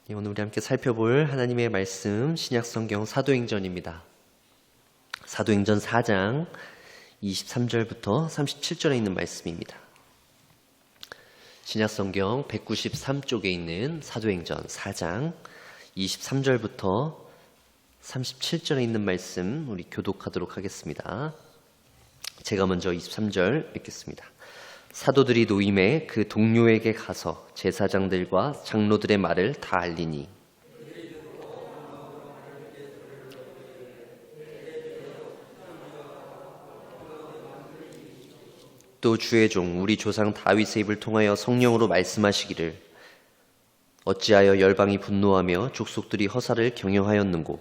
오늘 우리 함께 살펴볼 하나님의 말씀 신약성경 사도행전입니다. 사도행전 4장 23절부터 37절에 있는 말씀입니다. 신약성경 193쪽에 있는 사도행전 4장 23절부터 37절에 있는 말씀 우리 교독하도록 하겠습니다. 제가 먼저 23절 읽겠습니다. 사도들이 노임에 그 동료에게 가서 제사장들과 장로들의 말을 다 알리니 또 주의 종 우리 조상 다윗의 입을 통하여 성령으로 말씀하시기를 어찌하여 열방이 분노하며 족속들이 허사를 경영하였는고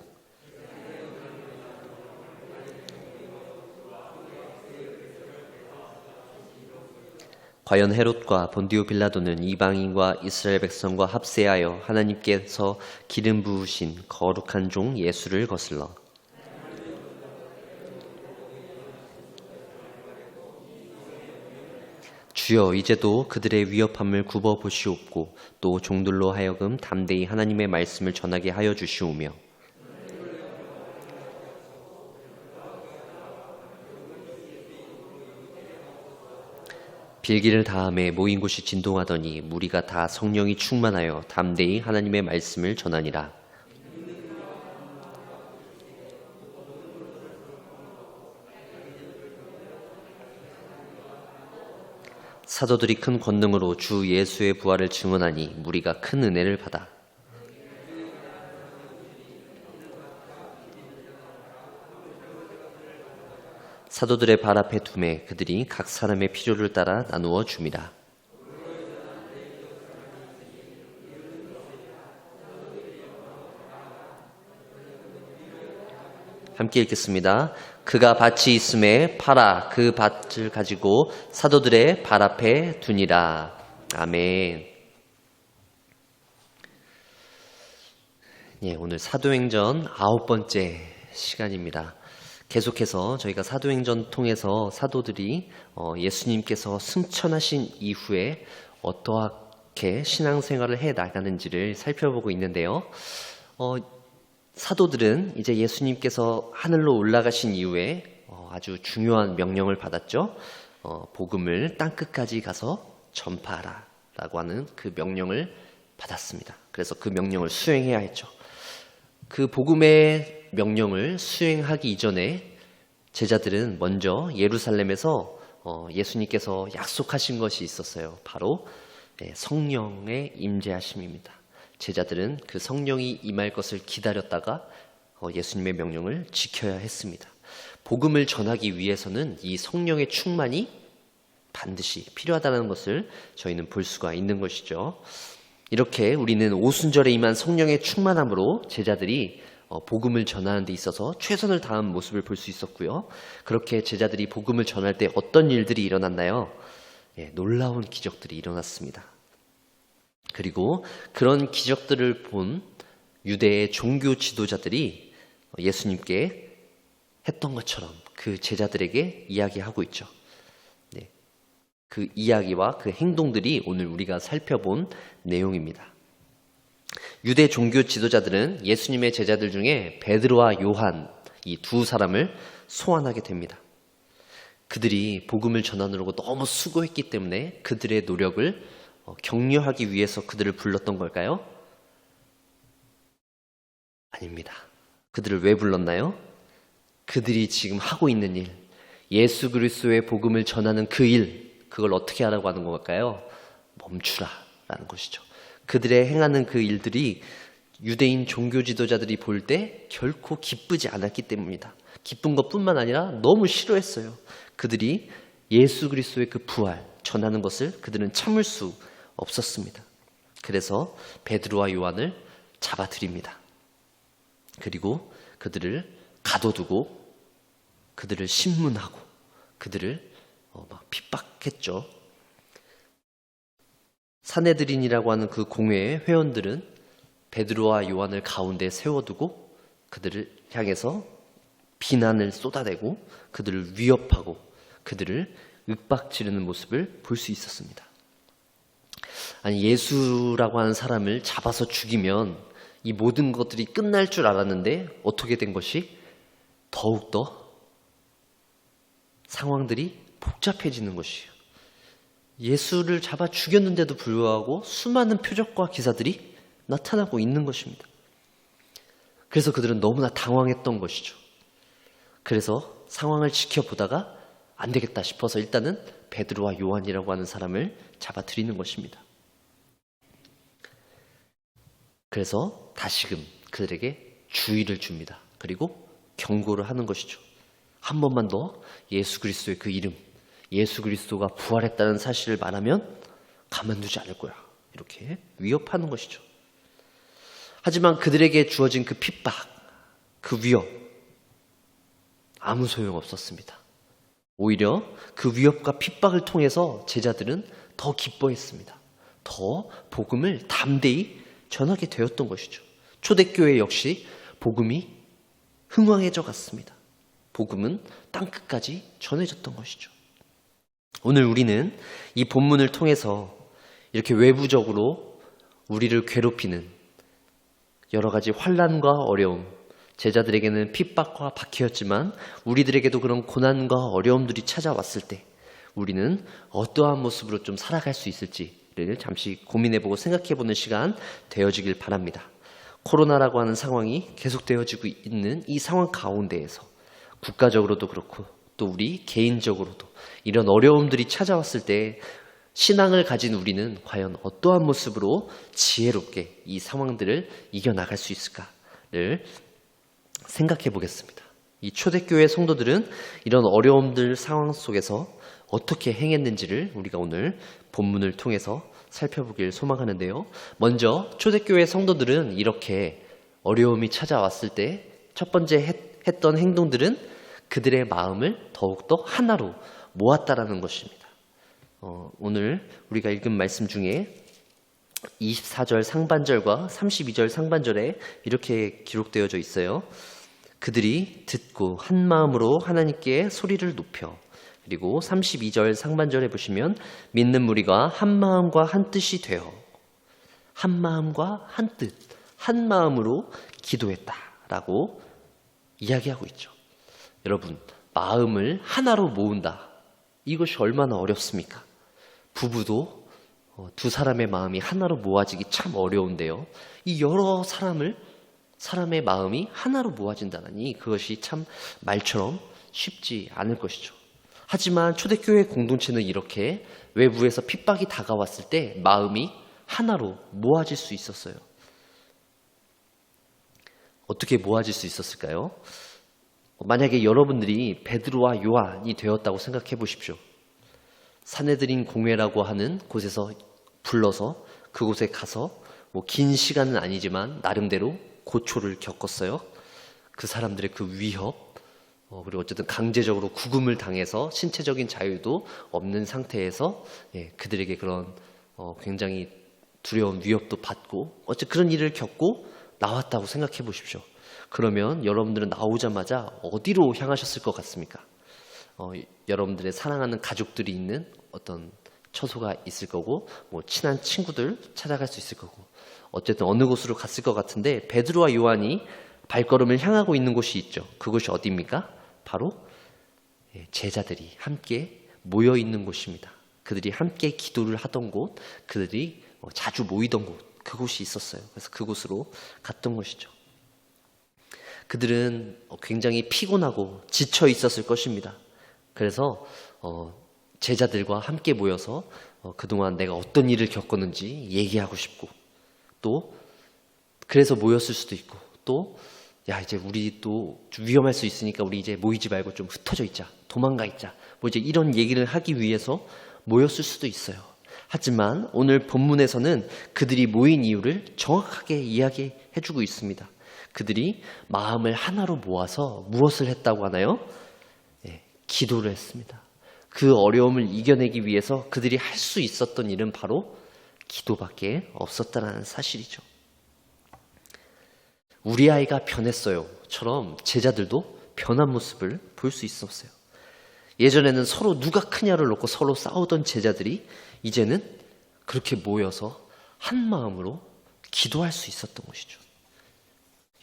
과연 헤롯과 본디오 빌라도는 이방인과 이스라엘 백성과 합세하여 하나님께서 기름 부으신 거룩한 종 예수를 거슬러 주여 이제도 그들의 위협함을 굽어 보시옵고 또 종들로 하여금 담대히 하나님의 말씀을 전하게 하여 주시오며 빌기를 다함에 모인 곳이 진동하더니 무리가 다 성령이 충만하여 담대히 하나님의 말씀을 전하니라. 사도들이 큰 권능으로 주 예수의 부활을 증언하니 무리가 큰 은혜를 받아 사도들의 발 앞에 두매 그들이 각 사람의 필요를 따라 나누어 줌이라. 함께 읽겠습니다. 그가 밭이 있음에 팔아 그 밭을 가지고 사도들의 발 앞에 두니라. 아멘. 오늘 사도행전 9번째 시간입니다. 계속해서 저희가 사도행전 통해서 사도들이 예수님께서 승천하신 이후에 어떠하게 신앙생활을 해 나가는지를 살펴보고 있는데요. 사도들은 이제 예수님께서 하늘로 올라가신 이후에 아주 중요한 명령을 받았죠. 복음을 땅끝까지 가서 전파하라 라고 하는 그 명령을 받았습니다. 그래서 그 명령을 수행해야 했죠. 그 복음의 명령을 수행하기 이전에 제자들은 먼저 예루살렘에서 예수님께서 약속하신 것이 있었어요. 바로 성령의 임재하심입니다. 제자들은 그 성령이 임할 것을 기다렸다가 예수님의 명령을 지켜야 했습니다. 복음을 전하기 위해서는 이 성령의 충만이 반드시 필요하다는 것을 저희는 볼 수가 있는 것이죠. 이렇게 우리는 오순절에 임한 성령의 충만함으로 제자들이 복음을 전하는 데 있어서 최선을 다한 모습을 볼 수 있었고요. 그렇게 제자들이 복음을 전할 때 어떤 일들이 일어났나요? 놀라운 기적들이 일어났습니다. 그리고 그런 기적들을 본 유대의 종교 지도자들이 예수님께 했던 것처럼 그 제자들에게 이야기하고 있죠. 그 이야기와 그 행동들이 오늘 우리가 살펴본 내용입니다. 유대 종교 지도자들은 예수님의 제자들 중에 베드로와 요한 이 두 사람을 소환하게 됩니다. 그들이 복음을 전하느라고 너무 수고했기 때문에 그들의 노력을 격려하기 위해서 그들을 불렀던 걸까요? 아닙니다. 그들을 왜 불렀나요? 그들이 지금 하고 있는 일, 예수 그리스도의 복음을 전하는 그 일, 그걸 어떻게 하라고 하는 걸까요? 멈추라 라는 것이죠. 그들의 행하는 그 일들이 유대인 종교 지도자들이 볼 때 결코 기쁘지 않았기 때문입니다. 기쁜 것뿐만 아니라 너무 싫어했어요. 그들이 예수 그리스도의 그 부활 전하는 것을 그들은 참을 수 없었습니다. 그래서 베드로와 요한을 잡아들입니다. 그리고 그들을 가둬두고 그들을 신문하고 그들을 막 핍박했죠. 사내들인이라고 하는 그 공회의 회원들은 베드로와 요한을 가운데 세워두고 그들을 향해서 비난을 쏟아내고 그들을 위협하고 그들을 윽박지르는 모습을 볼 수 있었습니다. 아니, 예수라고 하는 사람을 잡아서 죽이면 이 모든 것들이 끝날 줄 알았는데 어떻게 된 것이 더욱더 상황들이 복잡해지는 것이에요. 예수를 잡아 죽였는데도 불구하고 수많은 표적과 기사들이 나타나고 있는 것입니다. 그래서 그들은 너무나 당황했던 것이죠. 그래서 상황을 지켜보다가 안 되겠다 싶어서 일단은 베드로와 요한이라고 하는 사람을 잡아들이는 것입니다. 그래서 다시금 그들에게 주의를 줍니다. 그리고 경고를 하는 것이죠. 한 번만 더 예수 그리스도의 그 이름, 예수 그리스도가 부활했다는 사실을 말하면 가만두지 않을 거야. 이렇게 위협하는 것이죠. 하지만 그들에게 주어진 그 핍박, 그 위협, 아무 소용 없었습니다. 오히려 그 위협과 핍박을 통해서 제자들은 더 기뻐했습니다. 더 복음을 담대히 전하게 되었던 것이죠. 초대교회 역시 복음이 흥왕해져 갔습니다. 복음은 땅끝까지 전해졌던 것이죠. 오늘 우리는 이 본문을 통해서 이렇게 외부적으로 우리를 괴롭히는 여러 가지 환난과 어려움, 제자들에게는 핍박과 박해였지만 우리들에게도 그런 고난과 어려움들이 찾아왔을 때 우리는 어떠한 모습으로 좀 살아갈 수 있을지를 잠시 고민해보고 생각해보는 시간 되어지길 바랍니다. 코로나라고 하는 상황이 계속되어지고 있는 이 상황 가운데에서 국가적으로도 그렇고 또 우리 개인적으로도 이런 어려움들이 찾아왔을 때 신앙을 가진 우리는 과연 어떠한 모습으로 지혜롭게 이 상황들을 이겨나갈 수 있을까를 생각해 보겠습니다. 이 초대교회 성도들은 이런 어려움들 상황 속에서 어떻게 행했는지를 우리가 오늘 본문을 통해서 살펴보길 소망하는데요. 먼저 초대교회 성도들은 이렇게 어려움이 찾아왔을 때 첫 번째 했던 행동들은 그들의 마음을 더욱더 하나로 모았다라는 것입니다. 오늘 우리가 읽은 말씀 중에 24절 상반절과 32절 상반절에 이렇게 기록되어져 있어요. 그들이 듣고 한 마음으로 하나님께 소리를 높여, 그리고 32절 상반절에 보시면 믿는 무리가 한 마음과 한 뜻이 되어, 한 마음과 한 뜻, 한 마음으로 기도했다라고 이야기하고 있죠. 여러분, 마음을 하나로 모은다. 이것이 얼마나 어렵습니까? 부부도 두 사람의 마음이 하나로 모아지기 참 어려운데요. 이 여러 사람의 마음이 하나로 모아진다니 그것이 참 말처럼 쉽지 않을 것이죠. 하지만 초대교회 공동체는 이렇게 외부에서 핍박이 다가왔을 때 마음이 하나로 모아질 수 있었어요. 어떻게 모아질 수 있었을까요? 만약에 여러분들이 베드로와 요한이 되었다고 생각해 보십시오. 산헤드린 공회라고 하는 곳에서 불러서 그곳에 가서 긴 시간은 아니지만 나름대로 고초를 겪었어요. 그 사람들의 그 위협, 그리고 어쨌든 강제적으로 구금을 당해서 신체적인 자유도 없는 상태에서 그들에게 그런 굉장히 두려운 위협도 받고 어쨌든 그런 일을 겪고 나왔다고 생각해 보십시오. 그러면 여러분들은 나오자마자 어디로 향하셨을 것 같습니까? 여러분들의 사랑하는 가족들이 있는 어떤 처소가 있을 거고 친한 친구들 찾아갈 수 있을 거고 어쨌든 어느 곳으로 갔을 것 같은데 베드로와 요한이 발걸음을 향하고 있는 곳이 있죠. 그곳이 어디입니까? 바로 제자들이 함께 모여 있는 곳입니다. 그들이 함께 기도를 하던 곳, 그들이 자주 모이던 곳, 그곳이 있었어요. 그래서 그곳으로 갔던 것이죠. 그들은 굉장히 피곤하고 지쳐 있었을 것입니다. 그래서 제자들과 함께 모여서 그동안 내가 어떤 일을 겪었는지 얘기하고 싶고 또 그래서 모였을 수도 있고 또 야 이제 우리 또 위험할 수 있으니까 우리 이제 모이지 말고 좀 흩어져 있자, 도망가 있자, 이제 이런 얘기를 하기 위해서 모였을 수도 있어요. 하지만 오늘 본문에서는 그들이 모인 이유를 정확하게 이야기해주고 있습니다. 그들이 마음을 하나로 모아서 무엇을 했다고 하나요? 기도를 했습니다. 그 어려움을 이겨내기 위해서 그들이 할 수 있었던 일은 바로 기도밖에 없었다는 사실이죠. 우리 아이가 변했어요.처럼 제자들도 변한 모습을 볼 수 있었어요. 예전에는 서로 누가 크냐를 놓고 서로 싸우던 제자들이 이제는 그렇게 모여서 한 마음으로 기도할 수 있었던 것이죠.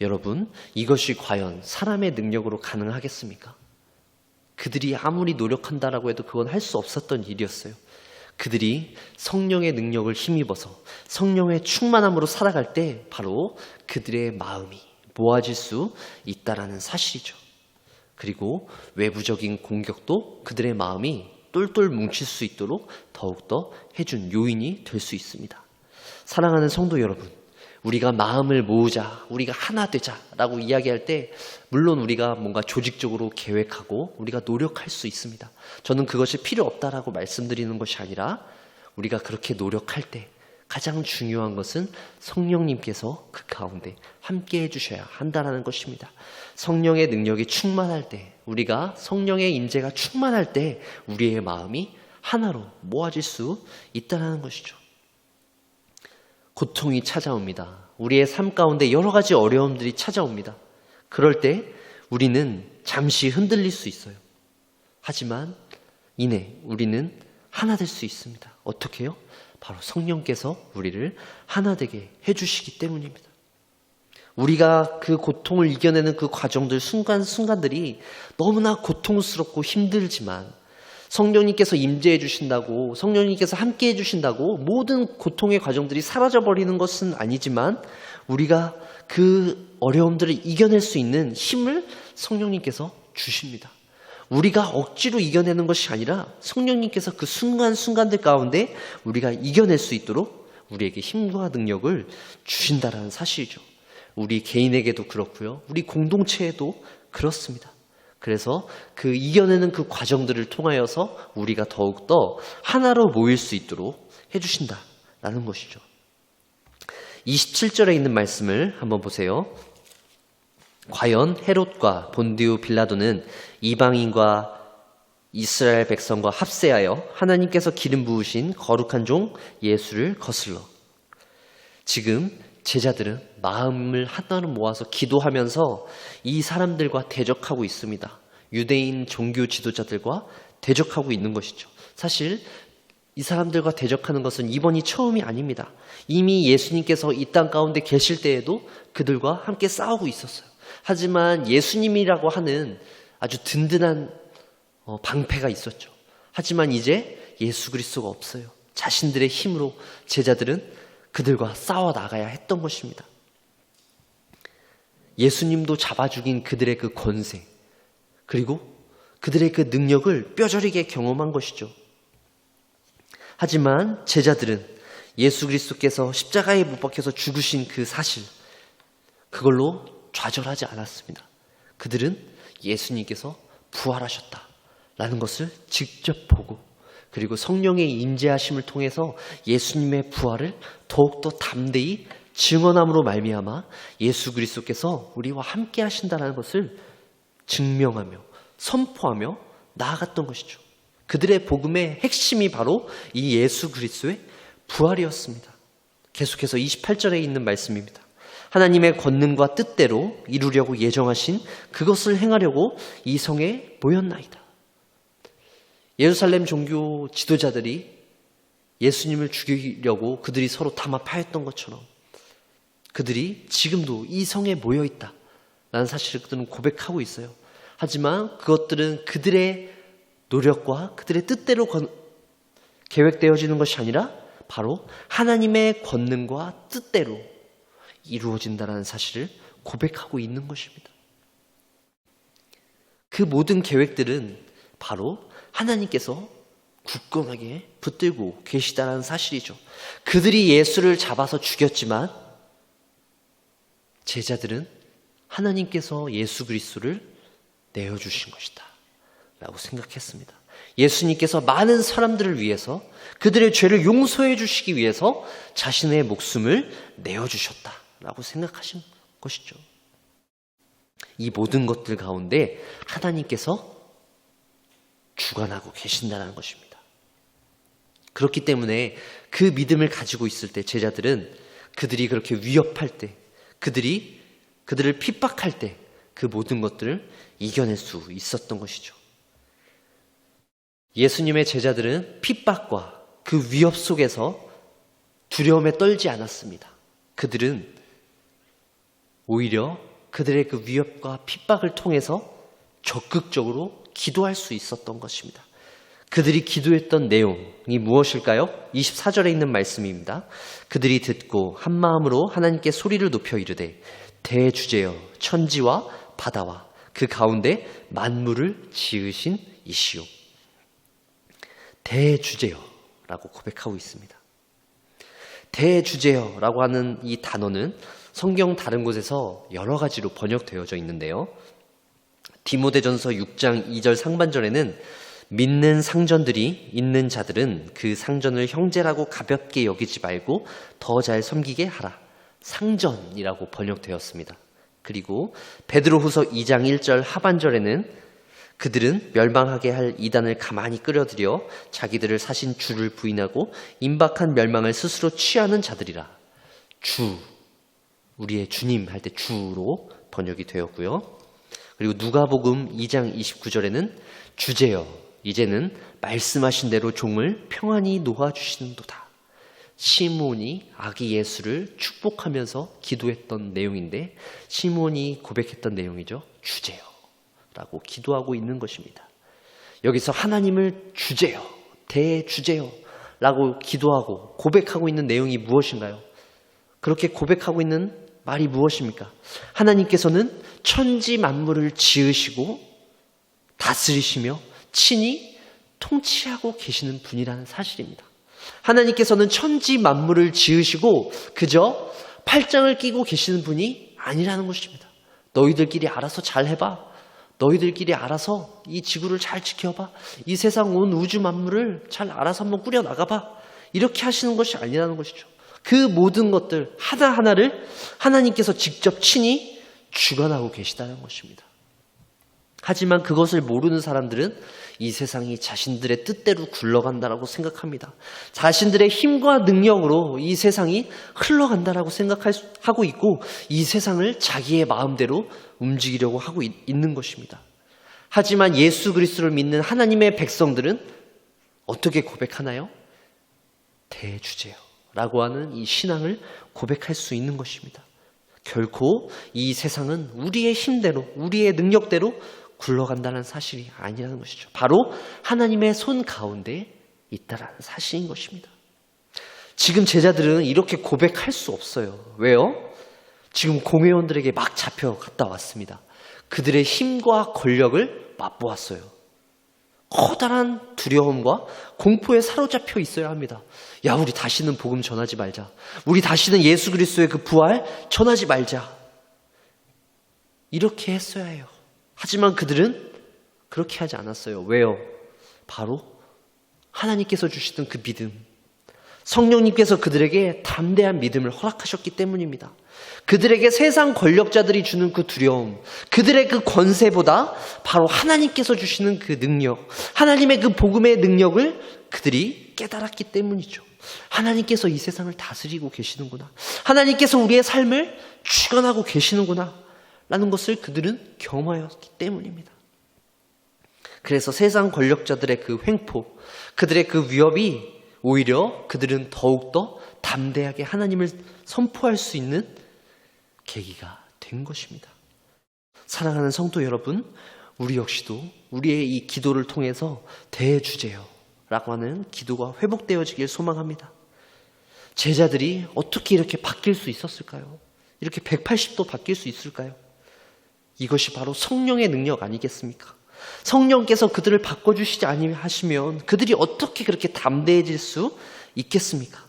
여러분, 이것이 과연 사람의 능력으로 가능하겠습니까? 그들이 아무리 노력한다라고 해도 그건 할 수 없었던 일이었어요. 그들이 성령의 능력을 힘입어서 성령의 충만함으로 살아갈 때 바로 그들의 마음이 모아질 수 있다라는 사실이죠. 그리고 외부적인 공격도 그들의 마음이 똘똘 뭉칠 수 있도록 더욱더 해준 요인이 될 수 있습니다. 사랑하는 성도 여러분, 우리가 마음을 모으자, 우리가 하나 되자라고 이야기할 때 물론 우리가 뭔가 조직적으로 계획하고 우리가 노력할 수 있습니다. 저는 그것이 필요 없다라고 말씀드리는 것이 아니라 우리가 그렇게 노력할 때 가장 중요한 것은 성령님께서 그 가운데 함께 해주셔야 한다는 것입니다. 성령의 능력이 충만할 때, 우리가 성령의 임재가 충만할 때 우리의 마음이 하나로 모아질 수 있다는 것이죠. 고통이 찾아옵니다. 우리의 삶 가운데 여러 가지 어려움들이 찾아옵니다. 그럴 때 우리는 잠시 흔들릴 수 있어요. 하지만 이내 우리는 하나 될 수 있습니다. 어떻게 해요? 바로 성령께서 우리를 하나 되게 해주시기 때문입니다. 우리가 그 고통을 이겨내는 그 과정들, 순간순간들이 너무나 고통스럽고 힘들지만 성령님께서 임재해 주신다고, 성령님께서 함께 해 주신다고 모든 고통의 과정들이 사라져버리는 것은 아니지만 우리가 그 어려움들을 이겨낼 수 있는 힘을 성령님께서 주십니다. 우리가 억지로 이겨내는 것이 아니라 성령님께서 그 순간순간들 가운데 우리가 이겨낼 수 있도록 우리에게 힘과 능력을 주신다는 사실이죠. 우리 개인에게도 그렇고요. 우리 공동체에도 그렇습니다. 그래서 그 이겨내는 그 과정들을 통하여서 우리가 더욱더 하나로 모일 수 있도록 해주신다라는 것이죠. 27절에 있는 말씀을 한번 보세요. 과연 헤롯과 본디오 빌라도는 이방인과 이스라엘 백성과 합세하여 하나님께서 기름 부으신 거룩한 종 예수를 거슬러. 지금 제자들은 마음을 하나로 모아서 기도하면서 이 사람들과 대적하고 있습니다. 유대인 종교 지도자들과 대적하고 있는 것이죠. 사실 이 사람들과 대적하는 것은 이번이 처음이 아닙니다. 이미 예수님께서 이 땅 가운데 계실 때에도 그들과 함께 싸우고 있었어요. 하지만 예수님이라고 하는 아주 든든한 방패가 있었죠. 하지만 이제 예수 그리스도가 없어요. 자신들의 힘으로 제자들은 그들과 싸워 나가야 했던 것입니다. 예수님도 잡아 죽인 그들의 그 권세, 그리고 그들의 그 능력을 뼈저리게 경험한 것이죠. 하지만 제자들은 예수 그리스도께서 십자가에 못 박혀서 죽으신 그 사실, 그걸로 좌절하지 않았습니다. 그들은 예수님께서 부활하셨다라는 것을 직접 보고, 그리고 성령의 임재하심을 통해서 예수님의 부활을 더욱더 담대히 증언함으로 말미암아 예수 그리스도께서 우리와 함께 하신다는 것을 증명하며 선포하며 나아갔던 것이죠. 그들의 복음의 핵심이 바로 이 예수 그리스도의 부활이었습니다. 계속해서 28절에 있는 말씀입니다. 하나님의 권능과 뜻대로 이루려고 예정하신 그것을 행하려고 이 성에 모였나이다. 예루살렘 종교 지도자들이 예수님을 죽이려고 그들이 서로 담합하였던 것처럼 그들이 지금도 이 성에 모여있다 라는 사실을 그들은 고백하고 있어요. 하지만 그것들은 그들의 노력과 그들의 뜻대로 계획되어지는 것이 아니라 바로 하나님의 권능과 뜻대로 이루어진다는 사실을 고백하고 있는 것입니다. 그 모든 계획들은 바로 하나님께서 굳건하게 붙들고 계시다는 사실이죠. 그들이 예수를 잡아서 죽였지만 제자들은 하나님께서 예수 그리스도를 내어주신 것이다 라고 생각했습니다. 예수님께서 많은 사람들을 위해서 그들의 죄를 용서해 주시기 위해서 자신의 목숨을 내어주셨다 라고 생각하신 것이죠. 이 모든 것들 가운데 하나님께서 주관하고 계신다는 것입니다. 그렇기 때문에 그 믿음을 가지고 있을 때 제자들은 그들이 그렇게 위협할 때, 그들을 핍박할 때 그 모든 것들을 이겨낼 수 있었던 것이죠. 예수님의 제자들은 핍박과 그 위협 속에서 두려움에 떨지 않았습니다. 그들은 오히려 그들의 그 위협과 핍박을 통해서 적극적으로 기도할 수 있었던 것입니다. 그들이 기도했던 내용이 무엇일까요? 24절에 있는 말씀입니다. 그들이 듣고 한 마음으로 하나님께 소리를 높여 이르되 대주제여 천지와 바다와 그 가운데 만물을 지으신 이시오. 대주제여라고 고백하고 있습니다. 대주제여라고 하는 이 단어는 성경 다른 곳에서 여러 가지로 번역되어져 있는데요. 디모데전서 6장 2절 상반절에는 믿는 상전들이 있는 자들은 그 상전을 형제라고 가볍게 여기지 말고 더 잘 섬기게 하라. 상전이라고 번역되었습니다. 그리고 베드로후서 2장 1절 하반절에는 그들은 멸망하게 할 이단을 가만히 끌어들여 자기들을 사신 주를 부인하고 임박한 멸망을 스스로 취하는 자들이라. 주, 우리의 주님 할 때 주로 번역이 되었고요. 그리고 누가복음 2장 29절에는 주제여 이제는 말씀하신 대로 종을 평안히 놓아주시는도다. 시몬이 아기 예수를 축복하면서 기도했던 내용인데 시몬이 고백했던 내용이죠. 주제여 라고 기도하고 있는 것입니다. 여기서 하나님을 주제여, 대주제여 라고 기도하고 고백하고 있는 내용이 무엇인가요? 그렇게 고백하고 있는 말이 무엇입니까? 하나님께서는 천지 만물을 지으시고 다스리시며 친히 통치하고 계시는 분이라는 사실입니다. 하나님께서는 천지 만물을 지으시고 그저 팔짱을 끼고 계시는 분이 아니라는 것입니다. 너희들끼리 알아서 잘 해봐. 너희들끼리 알아서 이 지구를 잘 지켜봐. 이 세상 온 우주 만물을 잘 알아서 한번 꾸려나가봐. 이렇게 하시는 것이 아니라는 것이죠. 그 모든 것들 하나하나를 하나님께서 직접 친히 주관하고 계시다는 것입니다. 하지만 그것을 모르는 사람들은 이 세상이 자신들의 뜻대로 굴러간다라고 생각합니다. 자신들의 힘과 능력으로 이 세상이 흘러간다라고 생각하고 있고 이 세상을 자기의 마음대로 움직이려고 하고 있는 것입니다. 하지만 예수 그리스도를 믿는 하나님의 백성들은 어떻게 고백하나요? 대주제여라고 하는 이 신앙을 고백할 수 있는 것입니다. 결코 이 세상은 우리의 힘대로 우리의 능력대로 굴러간다는 사실이 아니라는 것이죠. 바로 하나님의 손 가운데 있다라는 사실인 것입니다. 지금 제자들은 이렇게 고백할 수 없어요. 왜요? 지금 공회원들에게 막 잡혀갔다 왔습니다. 그들의 힘과 권력을 맛보았어요. 커다란 두려움과 공포에 사로잡혀 있어야 합니다. 야, 우리 다시는 복음 전하지 말자. 우리 다시는 예수 그리스도의 그 부활 전하지 말자. 이렇게 했어야 해요. 하지만 그들은 그렇게 하지 않았어요. 왜요? 바로 하나님께서 주시던 그 믿음, 성령님께서 그들에게 담대한 믿음을 허락하셨기 때문입니다. 그들에게 세상 권력자들이 주는 그 두려움, 그들의 그 권세보다 바로 하나님께서 주시는 그 능력, 하나님의 그 복음의 능력을 그들이 깨달았기 때문이죠. 하나님께서 이 세상을 다스리고 계시는구나. 하나님께서 우리의 삶을 주관하고 계시는구나. 라는 것을 그들은 경험하였기 때문입니다. 그래서 세상 권력자들의 그 횡포, 그들의 그 위협이 오히려 그들은 더욱더 담대하게 하나님을 선포할 수 있는 계기가 된 것입니다. 사랑하는 성도 여러분, 우리 역시도 우리의 이 기도를 통해서 대주제여라고 하는 기도가 회복되어지길 소망합니다. 제자들이 어떻게 이렇게 바뀔 수 있었을까요? 이렇게 180도 바뀔 수 있을까요? 이것이 바로 성령의 능력 아니겠습니까? 성령께서 그들을 바꿔주시지 아니하시면 그들이 어떻게 그렇게 담대해질 수 있겠습니까?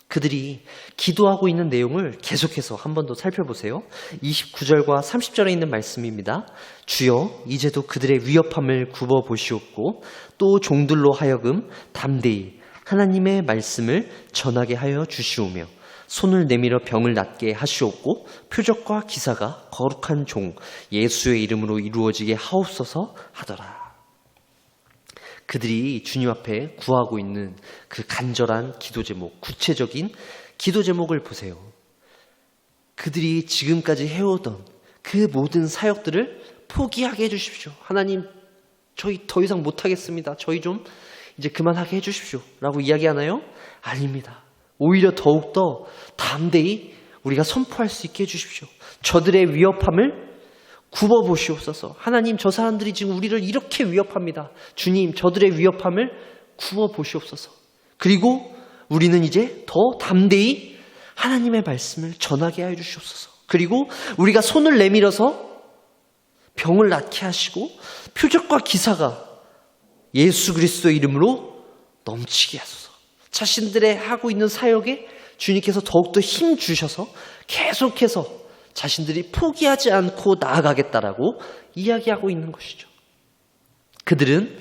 그들이 기도하고 있는 내용을 계속해서 한 번 더 살펴보세요. 29절과 30절에 있는 말씀입니다. 주여 이제도 그들의 위협함을 굽어보시옵고 또 종들로 하여금 담대히 하나님의 말씀을 전하게 하여 주시오며 손을 내밀어 병을 낫게 하시옵고 표적과 기사가 거룩한 종 예수의 이름으로 이루어지게 하옵소서 하더라. 그들이 주님 앞에 구하고 있는 그 간절한 기도 제목, 구체적인 기도 제목을 보세요. 그들이 지금까지 해오던 그 모든 사역들을 포기하게 해주십시오. 하나님, 저희 더 이상 못하겠습니다. 저희 좀 이제 그만하게 해주십시오. 라고 이야기하나요? 아닙니다. 오히려 더욱더 담대히 우리가 선포할 수 있게 해주십시오. 저들의 위협함을 굽어보시옵소서. 하나님, 저 사람들이 지금 우리를 이렇게 위협합니다. 주님, 저들의 위협함을 굽어보시옵소서. 그리고 우리는 이제 더 담대히 하나님의 말씀을 전하게 하여 주시옵소서. 그리고 우리가 손을 내밀어서 병을 낫게 하시고 표적과 기사가 예수 그리스도의 이름으로 넘치게 하소서. 자신들의 하고 있는 사역에 주님께서 더욱더 힘 주셔서 계속해서 자신들이 포기하지 않고 나아가겠다라고 이야기하고 있는 것이죠. 그들은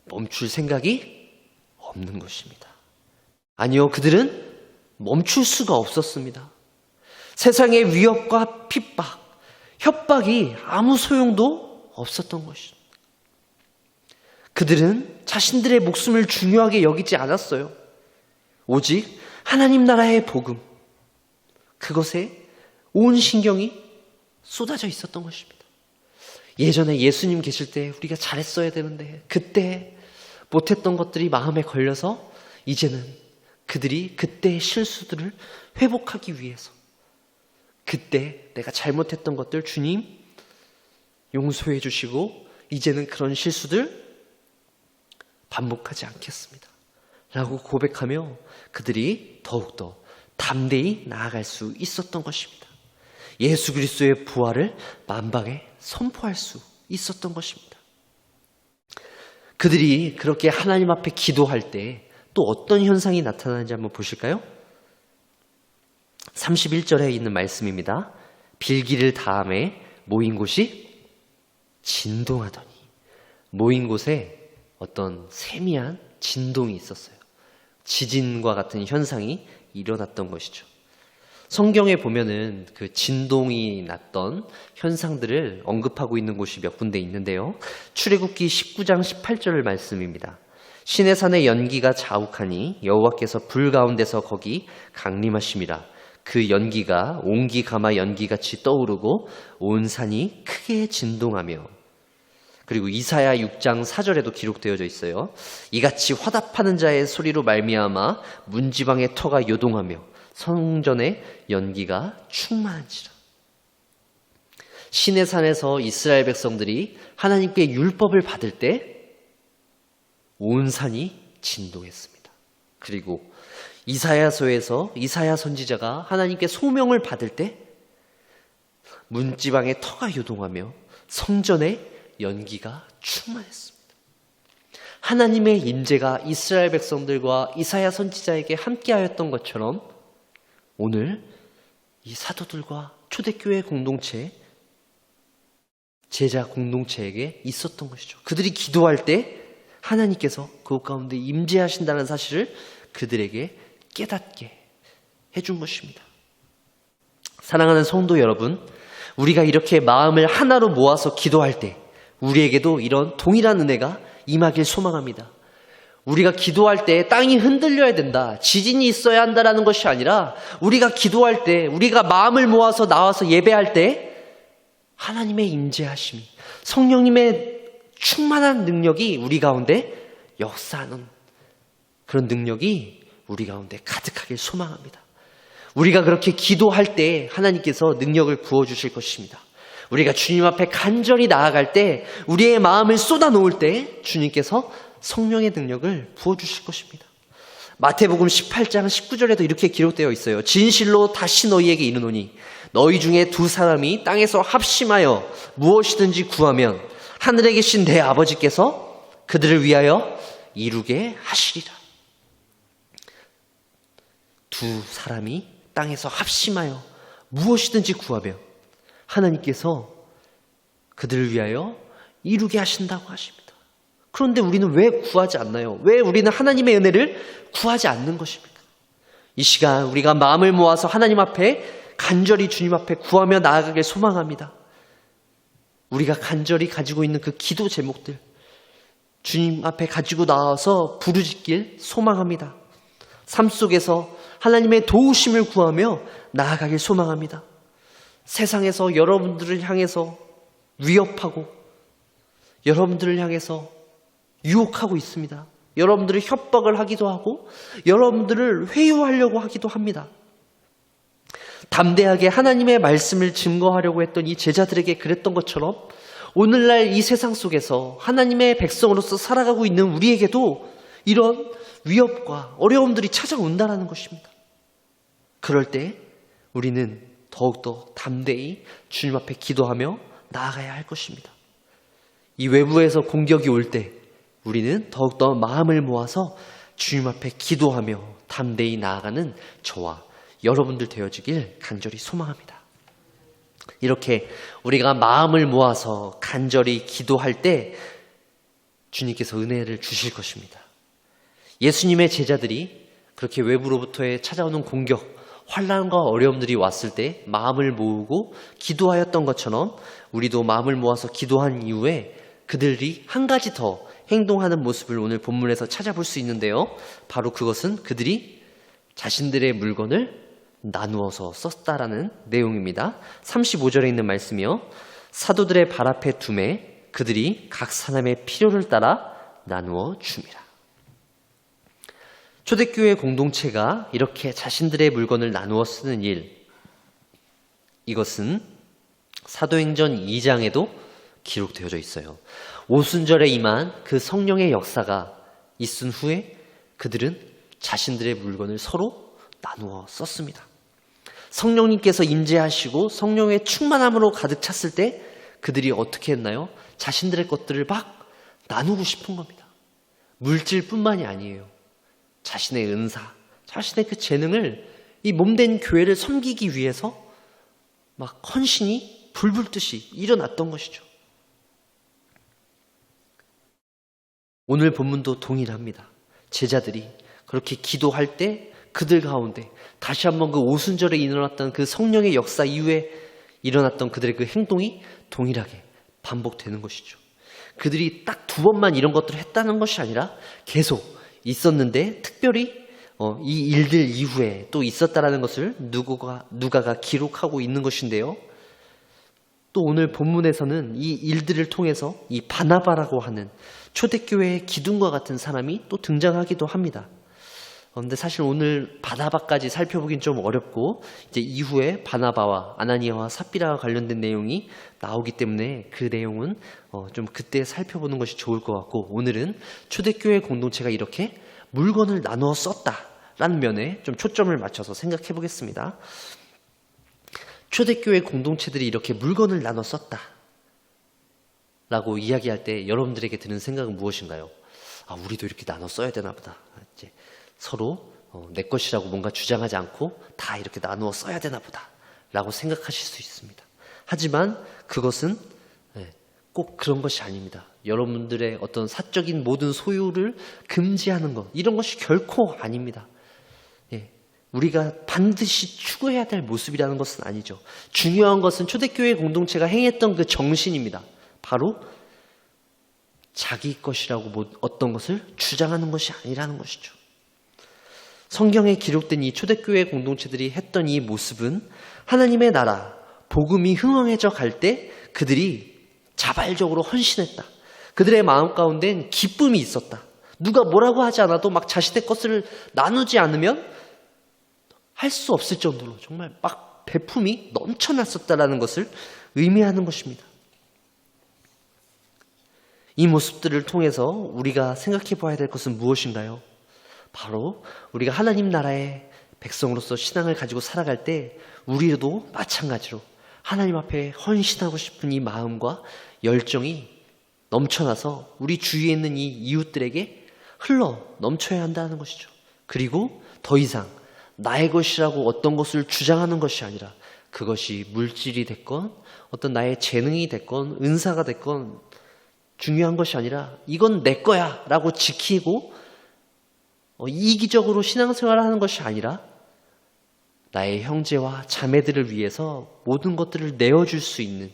멈출 생각이 없는 것입니다. 아니요, 그들은 멈출 수가 없었습니다. 세상의 위협과 핍박, 협박이 아무 소용도 없었던 것입니다. 그들은 자신들의 목숨을 중요하게 여기지 않았어요. 오직 하나님 나라의 복음, 그것에 온 신경이 쏟아져 있었던 것입니다. 예전에 예수님 계실 때 우리가 잘했어야 되는데 그때 못했던 것들이 마음에 걸려서 이제는 그들이 그때의 실수들을 회복하기 위해서 그때 내가 잘못했던 것들 주님 용서해 주시고 이제는 그런 실수들 반복하지 않겠습니다 라고 고백하며 그들이 더욱더 담대히 나아갈 수 있었던 것입니다. 예수 그리스도의 부활을 만방에 선포할 수 있었던 것입니다. 그들이 그렇게 하나님 앞에 기도할 때 또 어떤 현상이 나타나는지 한번 보실까요? 31절에 있는 말씀입니다. 빌기를 다함에 모인 곳이 진동하더니, 모인 곳에 어떤 세미한 진동이 있었어요. 지진과 같은 현상이 일어났던 것이죠. 성경에 보면은 그 진동이 났던 현상들을 언급하고 있는 곳이 몇 군데 있는데요. 출애굽기 19장 18절 말씀입니다. 시내산의 연기가 자욱하니 여호와께서 불 가운데서 거기 강림하심이라. 그 연기가 옹기 가마 연기같이 떠오르고 온 산이 크게 진동하며. 그리고 이사야 6장 4절에도 기록되어져 있어요. 이같이 화답하는 자의 소리로 말미암아 문지방의 터가 요동하며 성전의 연기가 충만한지라. 시내산에서 이스라엘 백성들이 하나님께 율법을 받을 때 온 산이 진동했습니다. 그리고 이사야서에서 이사야 선지자가 하나님께 소명을 받을 때 문지방의 터가 요동하며 성전의 연기가 충만했습니다. 하나님의 임재가 이스라엘 백성들과 이사야 선지자에게 함께하였던 것처럼 오늘 이 사도들과 초대교회 공동체, 제자 공동체에게 있었던 것이죠. 그들이 기도할 때 하나님께서 그곳 가운데 임재하신다는 사실을 그들에게 깨닫게 해준 것입니다. 사랑하는 성도 여러분, 우리가 이렇게 마음을 하나로 모아서 기도할 때 우리에게도 이런 동일한 은혜가 임하길 소망합니다. 우리가 기도할 때 땅이 흔들려야 된다, 지진이 있어야 한다라는 것이 아니라 우리가 기도할 때, 우리가 마음을 모아서 나와서 예배할 때 하나님의 임재하심이, 성령님의 충만한 능력이 우리 가운데 역사하는 그런 능력이 우리 가운데 가득하길 소망합니다. 우리가 그렇게 기도할 때 하나님께서 능력을 부어주실 것입니다. 우리가 주님 앞에 간절히 나아갈 때, 우리의 마음을 쏟아놓을 때 주님께서 성령의 능력을 부어주실 것입니다. 마태복음 18장 19절에도 이렇게 기록되어 있어요. 진실로 다시 너희에게 이르노니 너희 중에 두 사람이 땅에서 합심하여 무엇이든지 구하면 하늘에 계신 내 아버지께서 그들을 위하여 이루게 하시리라. 두 사람이 땅에서 합심하여 무엇이든지 구하면 하나님께서 그들을 위하여 이루게 하신다고 하십니다. 그런데 우리는 왜 구하지 않나요? 왜 우리는 하나님의 은혜를 구하지 않는 것입니까? 이 시간 우리가 마음을 모아서 하나님 앞에 간절히 주님 앞에 구하며 나아가길 소망합니다. 우리가 간절히 가지고 있는 그 기도 제목들 주님 앞에 가지고 나와서 부르짖길 소망합니다. 삶 속에서 하나님의 도우심을 구하며 나아가길 소망합니다. 세상에서 여러분들을 향해서 위협하고 여러분들을 향해서 유혹하고 있습니다. 여러분들을 협박을 하기도 하고 여러분들을 회유하려고 하기도 합니다. 담대하게 하나님의 말씀을 증거하려고 했던 이 제자들에게 그랬던 것처럼 오늘날 이 세상 속에서 하나님의 백성으로서 살아가고 있는 우리에게도 이런 위협과 어려움들이 찾아온다는 것입니다. 그럴 때 우리는 더욱더 담대히 주님 앞에 기도하며 나아가야 할 것입니다. 이 외부에서 공격이 올 때 우리는 더욱더 마음을 모아서 주님 앞에 기도하며 담대히 나아가는 저와 여러분들 되어지길 간절히 소망합니다. 이렇게 우리가 마음을 모아서 간절히 기도할 때 주님께서 은혜를 주실 것입니다. 예수님의 제자들이 그렇게 외부로부터의 찾아오는 공격, 환난과 어려움들이 왔을 때 마음을 모으고 기도하였던 것처럼 우리도 마음을 모아서 기도한 이후에 그들이 한 가지 더 행동하는 모습을 오늘 본문에서 찾아볼 수 있는데요. 바로 그것은 그들이 자신들의 물건을 나누어서 썼다라는 내용입니다. 35절에 있는 말씀이요. 사도들의 발 앞에 두매 그들이 각 사람의 필요를 따라 나누어 줍니다. 초대교회 공동체가 이렇게 자신들의 물건을 나누어 쓰는 일, 이것은 사도행전 2장에도 기록되어져 있어요. 오순절에 임한 그 성령의 역사가 있은 후에 그들은 자신들의 물건을 서로 나누어 썼습니다. 성령님께서 임재하시고 성령의 충만함으로 가득 찼을 때 그들이 어떻게 했나요? 자신들의 것들을 막 나누고 싶은 겁니다. 물질뿐만이 아니에요. 자신의 은사, 자신의 그 재능을 이 몸된 교회를 섬기기 위해서 막 헌신이 불불 듯이 일어났던 것이죠. 오늘 본문도 동일합니다. 제자들이 그렇게 기도할 때 그들 가운데 다시 한번 그 오순절에 일어났던 그 성령의 역사 이후에 일어났던 그들의 그 행동이 동일하게 반복되는 것이죠. 그들이 딱 두 번만 이런 것들을 했다는 것이 아니라 계속 있었는데 특별히 이 일들 이후에 또 있었다라는 것을 누가가 기록하고 있는 것인데요. 또 오늘 본문에서는 이 일들을 통해서 이 바나바라고 하는 초대교회의 기둥과 같은 사람이 또 등장하기도 합니다. 그런데 사실 오늘 바나바까지 살펴보긴 좀 어렵고 이제 이후에 바나바와 아나니아와 삽비라와 관련된 내용이 나오기 때문에 그 내용은 좀 그때 살펴보는 것이 좋을 것 같고, 오늘은 초대교회 공동체가 이렇게 물건을 나누어 썼다라는 면에 좀 초점을 맞춰서 생각해 보겠습니다. 초대교회 공동체들이 이렇게 물건을 나눠 썼다 라고 이야기할 때 여러분들에게 드는 생각은 무엇인가요? 우리도 이렇게 나눠 써야 되나 보다. 이제 서로 내 것이라고 뭔가 주장하지 않고 다 이렇게 나누어 써야 되나 보다 라고 생각하실 수 있습니다. 하지만 그것은 꼭 그런 것이 아닙니다. 여러분들의 어떤 사적인 모든 소유를 금지하는 것, 이런 것이 결코 아닙니다. 우리가 반드시 추구해야 될 모습이라는 것은 아니죠. 중요한 것은 초대교회 공동체가 행했던 그 정신입니다. 바로 자기 것이라고 어떤 것을 주장하는 것이 아니라는 것이죠. 성경에 기록된 이 초대교회 공동체들이 했던 이 모습은 하나님의 나라, 복음이 흥황해져 갈 때 그들이 자발적으로 헌신했다. 그들의 마음 가운데는 기쁨이 있었다. 누가 뭐라고 하지 않아도 막 자신의 것을 나누지 않으면 할 수 없을 정도로 정말 막 배품이 넘쳐났었다라는 것을 의미하는 것입니다. 이 모습들을 통해서 우리가 생각해 봐야 될 것은 무엇인가요? 바로 우리가 하나님 나라의 백성으로서 신앙을 가지고 살아갈 때 우리도 마찬가지로 하나님 앞에 헌신하고 싶은 이 마음과 열정이 넘쳐나서 우리 주위에 있는 이 이웃들에게 흘러 넘쳐야 한다는 것이죠. 그리고 더 이상 나의 것이라고 어떤 것을 주장하는 것이 아니라 그것이 물질이 됐건 어떤 나의 재능이 됐건 은사가 됐건 중요한 것이 아니라 이건 내 거야 라고 지키고 이기적으로 신앙생활을 하는 것이 아니라 나의 형제와 자매들을 위해서 모든 것들을 내어줄 수 있는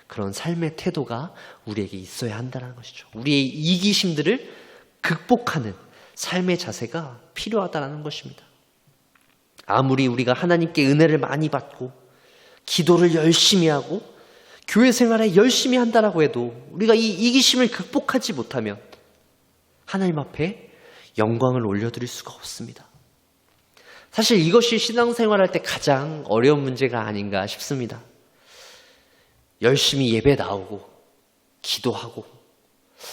그런 삶의 태도가 우리에게 있어야 한다는 것이죠. 우리의 이기심들을 극복하는 삶의 자세가 필요하다는 것입니다. 아무리 우리가 하나님께 은혜를 많이 받고 기도를 열심히 하고 교회 생활에 열심히 한다라고 해도 우리가 이 이기심을 극복하지 못하면 하나님 앞에 영광을 올려드릴 수가 없습니다. 사실 이것이 신앙생활할 때 가장 어려운 문제가 아닌가 싶습니다. 열심히 예배 나오고 기도하고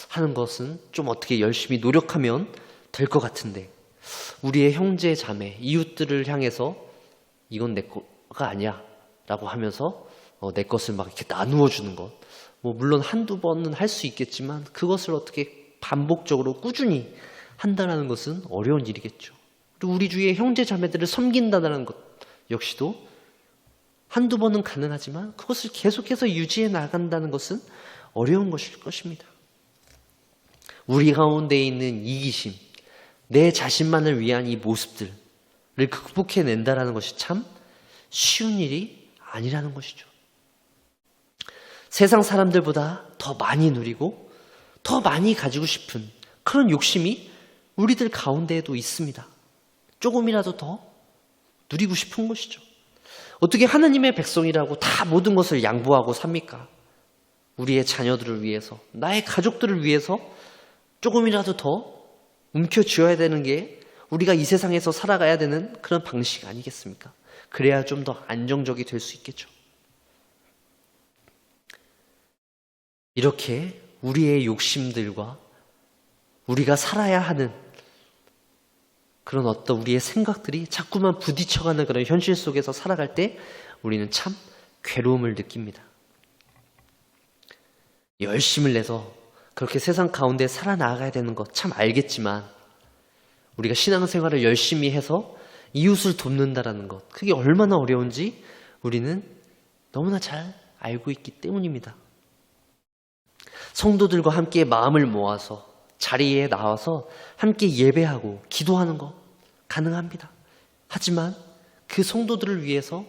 하는 것은 좀 어떻게 열심히 노력하면 될 것 같은데, 우리의 형제 자매 이웃들을 향해서 이건 내 거가 아니야 라고 하면서 내 것을 막 이렇게 나누어 주는 것, 물론 한두 번은 할 수 있겠지만 그것을 어떻게 반복적으로 꾸준히 한다는 것은 어려운 일이겠죠. 그리고 우리 주위의 형제 자매들을 섬긴다는 것 역시도 한두 번은 가능하지만 그것을 계속해서 유지해 나간다는 것은 어려운 것일 것입니다. 우리 가운데 있는 이기심, 내 자신만을 위한 이 모습들을 극복해낸다는 것이 참 쉬운 일이 아니라는 것이죠. 세상 사람들보다 더 많이 누리고 더 많이 가지고 싶은 그런 욕심이 우리들 가운데에도 있습니다. 조금이라도 더 누리고 싶은 것이죠. 어떻게 하나님의 백성이라고 다 모든 것을 양보하고 삽니까? 우리의 자녀들을 위해서, 나의 가족들을 위해서 조금이라도 더 움켜쥐어야 되는 게 우리가 이 세상에서 살아가야 되는 그런 방식 아니겠습니까? 그래야 좀 더 안정적이 될 수 있겠죠. 이렇게 우리의 욕심들과 우리가 살아야 하는 그런 어떤 우리의 생각들이 자꾸만 부딪혀가는 그런 현실 속에서 살아갈 때 우리는 참 괴로움을 느낍니다. 열심을 내서 그렇게 세상 가운데 살아나가야 되는 것 참 알겠지만, 우리가 신앙생활을 열심히 해서 이웃을 돕는다라는 것, 그게 얼마나 어려운지 우리는 너무나 잘 알고 있기 때문입니다. 성도들과 함께 마음을 모아서 자리에 나와서 함께 예배하고 기도하는 것 가능합니다. 하지만 그 성도들을 위해서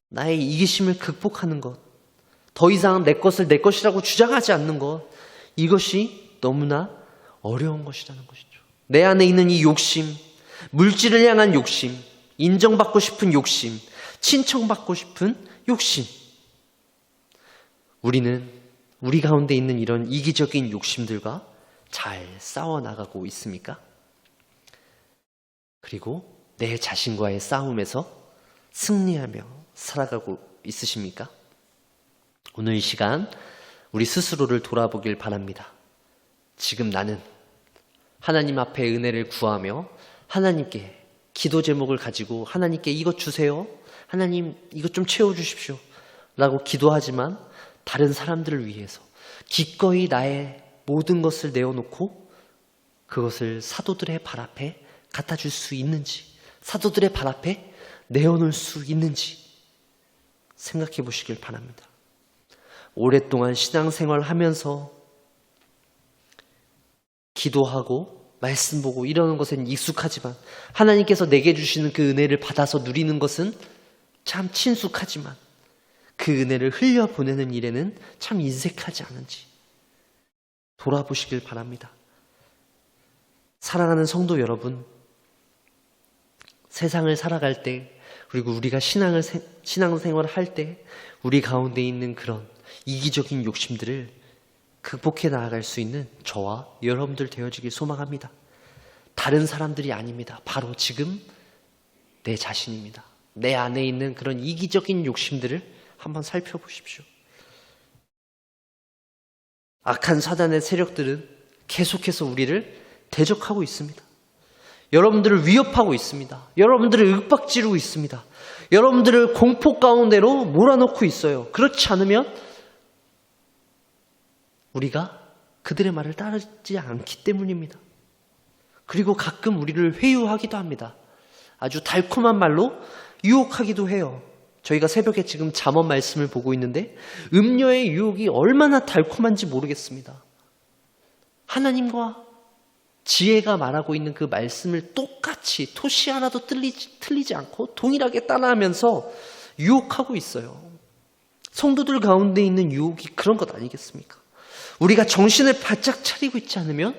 나의 이기심을 극복하는 것, 더 이상 내 것을 내 것이라고 주장하지 않는 것, 이것이 너무나 어려운 것이라는 것이죠. 내 안에 있는 이 욕심, 물질을 향한 욕심, 인정받고 싶은 욕심, 칭찬받고 싶은 욕심, 우리는 우리 가운데 있는 이런 이기적인 욕심들과 잘 싸워나가고 있습니까? 그리고 내 자신과의 싸움에서 승리하며 살아가고 있으십니까? 오늘 이 시간 우리 스스로를 돌아보길 바랍니다. 지금 나는 하나님 앞에 은혜를 구하며 하나님께 기도 제목을 가지고 하나님께 이것 주세요, 하나님 이것 좀 채워주십시오 라고 기도하지만 다른 사람들을 위해서 기꺼이 나의 모든 것을 내어놓고 그것을 사도들의 발 앞에 갖다 줄 수 있는지, 사도들의 발 앞에 내어놓을 수 있는지 생각해 보시길 바랍니다. 오랫동안 신앙생활 하면서 기도하고 말씀 보고 이러는 것은 익숙하지만 하나님께서 내게 주시는 그 은혜를 받아서 누리는 것은 참 친숙하지만 그 은혜를 흘려보내는 일에는 참 인색하지 않은지 돌아보시길 바랍니다. 사랑하는 성도 여러분, 세상을 살아갈 때, 그리고 우리가 신앙생활을 할 때 우리 가운데 있는 그런 이기적인 욕심들을 극복해 나아갈 수 있는 저와 여러분들 되어지길 소망합니다. 다른 사람들이 아닙니다. 바로 지금 내 자신입니다. 내 안에 있는 그런 이기적인 욕심들을 한번 살펴보십시오. 악한 사단의 세력들은 계속해서 우리를 대적하고 있습니다. 여러분들을 위협하고 있습니다. 여러분들을 윽박지르고 있습니다. 여러분들을 공포 가운데로 몰아넣고 있어요. 그렇지 않으면 우리가 그들의 말을 따르지 않기 때문입니다. 그리고 가끔 우리를 회유하기도 합니다. 아주 달콤한 말로 유혹하기도 해요. 저희가 새벽에 지금 잠언 말씀을 보고 있는데 음료의 유혹이 얼마나 달콤한지 모르겠습니다. 하나님과 지혜가 말하고 있는 그 말씀을 똑같이 토시 하나도 틀리지 않고 동일하게 따라하면서 유혹하고 있어요. 성도들 가운데 있는 유혹이 그런 것 아니겠습니까? 우리가 정신을 바짝 차리고 있지 않으면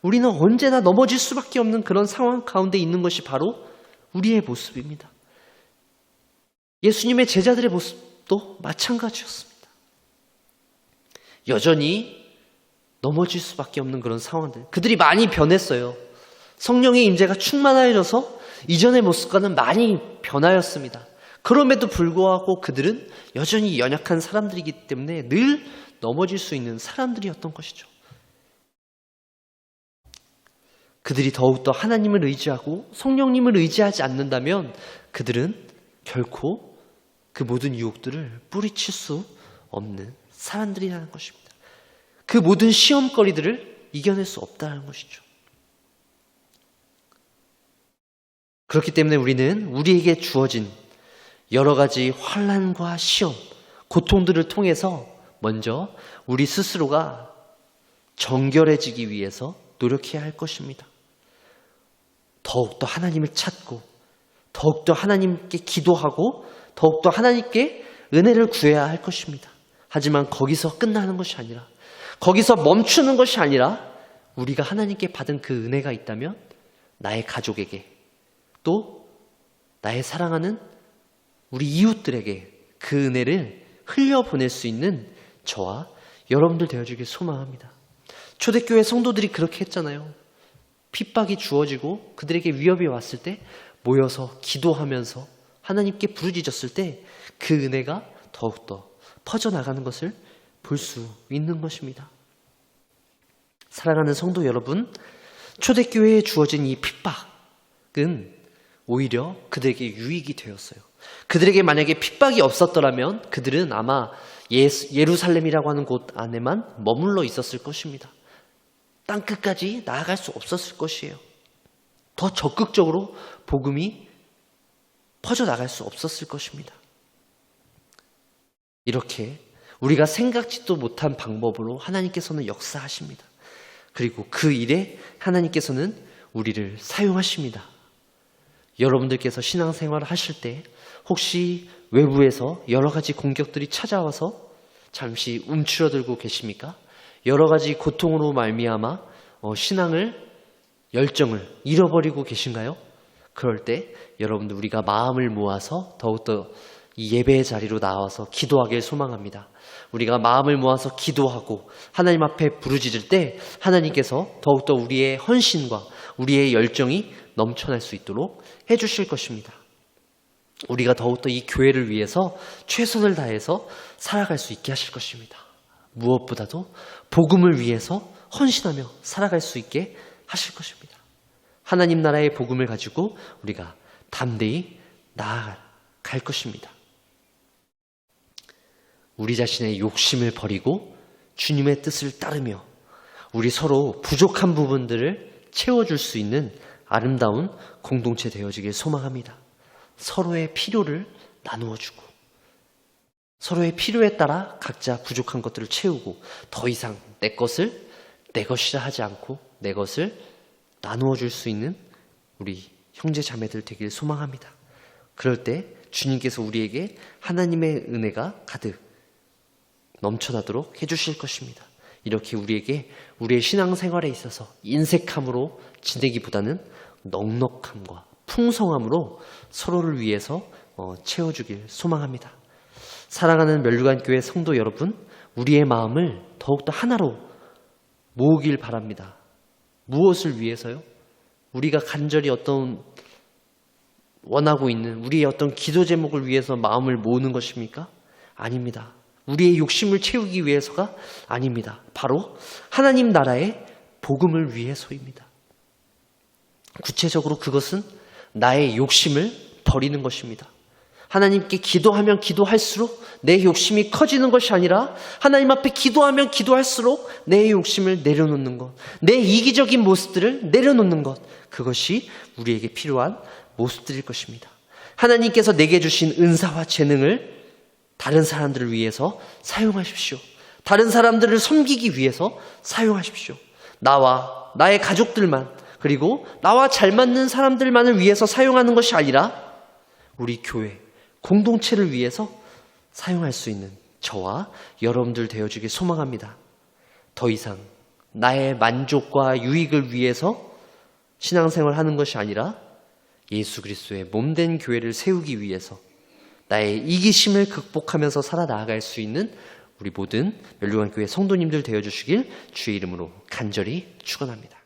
우리는 언제나 넘어질 수밖에 없는 그런 상황 가운데 있는 것이 바로 우리의 모습입니다. 예수님의 제자들의 모습도 마찬가지였습니다. 여전히 넘어질 수밖에 없는 그런 상황들. 그들이 많이 변했어요. 성령의 임재가 충만하여져서 이전의 모습과는 많이 변하였습니다. 그럼에도 불구하고 그들은 여전히 연약한 사람들이기 때문에 늘 넘어질 수 있는 사람들이었던 것이죠. 그들이 더욱더 하나님을 의지하고 성령님을 의지하지 않는다면 그들은 결코 그 모든 유혹들을 뿌리칠 수 없는 사람들이라는 것입니다. 그 모든 시험거리들을 이겨낼 수 없다는 것이죠. 그렇기 때문에 우리는 우리에게 주어진 여러 가지 환난과 시험, 고통들을 통해서 먼저 우리 스스로가 정결해지기 위해서 노력해야 할 것입니다. 더욱더 하나님을 찾고 더욱더 하나님께 기도하고 더욱더 하나님께 은혜를 구해야 할 것입니다. 하지만 거기서 끝나는 것이 아니라 거기서 멈추는 것이 아니라 우리가 하나님께 받은 그 은혜가 있다면 나의 가족에게 또 나의 사랑하는 우리 이웃들에게 그 은혜를 흘려보낼 수 있는 저와 여러분들 되어주길 소망합니다. 초대교회 성도들이 그렇게 했잖아요. 핍박이 주어지고 그들에게 위협이 왔을 때 모여서 기도하면서 하나님께 부르짖었을 때 그 은혜가 더욱더 퍼져나가는 것을 볼 수 있는 것입니다. 사랑하는 성도 여러분, 초대교회에 주어진 이 핍박은 오히려 그들에게 유익이 되었어요. 그들에게 만약에 핍박이 없었더라면 그들은 아마 예루살렘이라고 하는 곳 안에만 머물러 있었을 것입니다. 땅끝까지 나아갈 수 없었을 것이에요. 더 적극적으로 복음이 퍼져나갈 수 없었을 것입니다. 이렇게 우리가 생각지도 못한 방법으로 하나님께서는 역사하십니다. 그리고 그 일에 하나님께서는 우리를 사용하십니다. 여러분들께서 신앙생활을 하실 때 혹시 외부에서 여러 가지 공격들이 찾아와서 잠시 움츠러들고 계십니까? 여러 가지 고통으로 말미암아 열정을 잃어버리고 계신가요? 그럴 때 여러분들 우리가 마음을 모아서 더욱더 이 예배의 자리로 나와서 기도하길 소망합니다. 우리가 마음을 모아서 기도하고 하나님 앞에 부르짖을 때 하나님께서 더욱더 우리의 헌신과 우리의 열정이 넘쳐날 수 있도록 해주실 것입니다. 우리가 더욱더 이 교회를 위해서 최선을 다해서 살아갈 수 있게 하실 것입니다. 무엇보다도 복음을 위해서 헌신하며 살아갈 수 있게 하실 것입니다. 하나님 나라의 복음을 가지고 우리가 담대히 나아갈 것입니다. 우리 자신의 욕심을 버리고 주님의 뜻을 따르며 우리 서로 부족한 부분들을 채워줄 수 있는 아름다운 공동체 되어지길 소망합니다. 서로의 필요를 나누어주고 서로의 필요에 따라 각자 부족한 것들을 채우고 더 이상 내 것을 내 것이라 하지 않고 내 것을 나누어 줄 수 있는 우리 형제 자매들 되길 소망합니다. 그럴 때 주님께서 우리에게 하나님의 은혜가 가득 넘쳐나도록 해주실 것입니다. 이렇게 우리에게 우리의 신앙생활에 있어서 인색함으로 지내기보다는 넉넉함과 풍성함으로 서로를 위해서 채워주길 소망합니다. 사랑하는 멸류관교회 성도 여러분, 우리의 마음을 더욱더 하나로 모으길 바랍니다. 무엇을 위해서요? 우리가 간절히 원하고 있는 우리의 어떤 기도 제목을 위해서 마음을 모으는 것입니까? 아닙니다. 우리의 욕심을 채우기 위해서가 아닙니다. 바로 하나님 나라의 복음을 위해서입니다. 구체적으로 그것은 나의 욕심을 버리는 것입니다. 하나님께 기도하면 기도할수록 내 욕심이 커지는 것이 아니라 하나님 앞에 기도하면 기도할수록 내 욕심을 내려놓는 것, 내 이기적인 모습들을 내려놓는 것, 그것이 우리에게 필요한 모습들일 것입니다. 하나님께서 내게 주신 은사와 재능을 다른 사람들을 위해서 사용하십시오. 다른 사람들을 섬기기 위해서 사용하십시오. 나와 나의 가족들만, 그리고 나와 잘 맞는 사람들만을 위해서 사용하는 것이 아니라 우리 교회 공동체를 위해서 사용할 수 있는 저와 여러분들 되어주길 소망합니다. 더 이상 나의 만족과 유익을 위해서 신앙생활을 하는 것이 아니라 예수 그리스도의 몸된 교회를 세우기 위해서 나의 이기심을 극복하면서 살아나갈 수 있는 우리 모든 멸류관교회 성도님들 되어주시길 주의 이름으로 간절히 축원합니다.